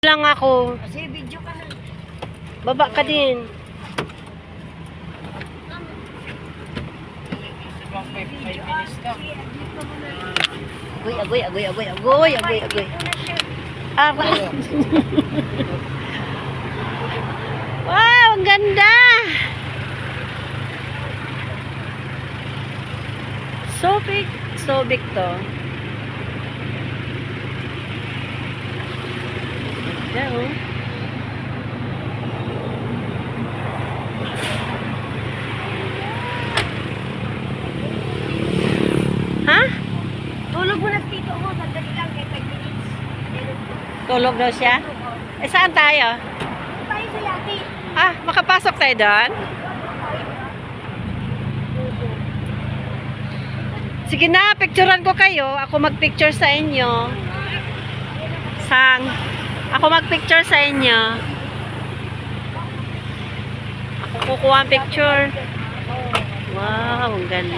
Lang ako. Kasi video ka na. Baba ka din. Agoy. Ah, wow, ang ganda. So big to. Ganda, oh. Ha? Tulog mo na tito mo. Sandali lang kay 5 minutes. Tulog daw siya? Eh, saan tayo? Tayo sa yati. Ah, makapasok tayo doon? Sige na, picturean ko kayo. Ako mag-picture sa inyo. Sang? Ako mag-picture sa inyo. Ako kukuha ang picture. Wow, ang ganda.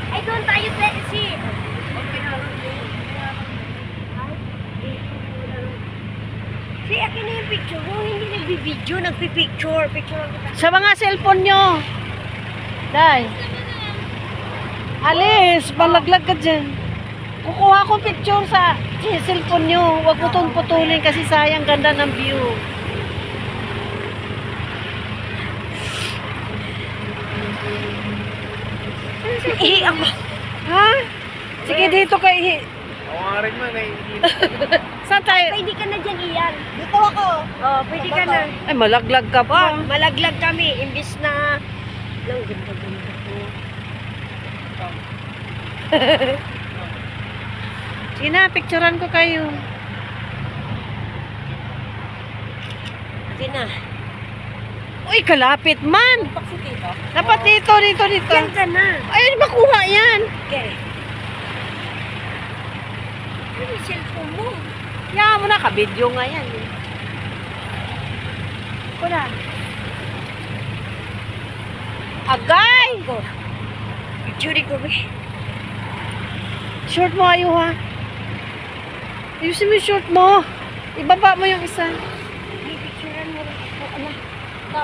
Ay, doon tayo sa si. Si, akin na yung picture mo. Hindi nagbibideo, nagpipicture. Picture lang kita. Sa mga cellphone nyo. Day. Alis, malaglag ka dyan. Kukuha ko picture sa cellphone nyo. Huwag mo itong putulin kasi sayang ganda ng view. Ihi ako. Ha? Sige, dito ka ihi. Oo nga rin man eh. Saan tayo? Pwede ka na dyan iyan. Dito ako. Oo, pwede ka na. Ay, malaglag ka pa. Wag, malaglag kami. Imbis na... Lang, ganda-ganda ko. Sige na, picturean ko kayo. Sige na. Uy, kalapit man. Paksitito. Dapat dito. Diyan ka na. Ay, makuha yan. Okay. Ano yung cellphone mo? Kaya mo na, ka-video nga yan. Kuna. Agay! Go. Picture ko ba? Short mo ayo ha. Ayusin mo yung short mo. Ibaba mo yung isa. Picturean mo. Ano? Ito.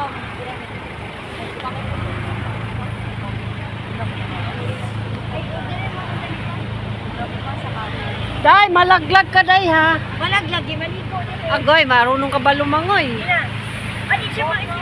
Day, malaglag ka day ha. Malaglag, di maligo. Agoy, marunong ka ba lumangoy? Sige na. Ano siya mga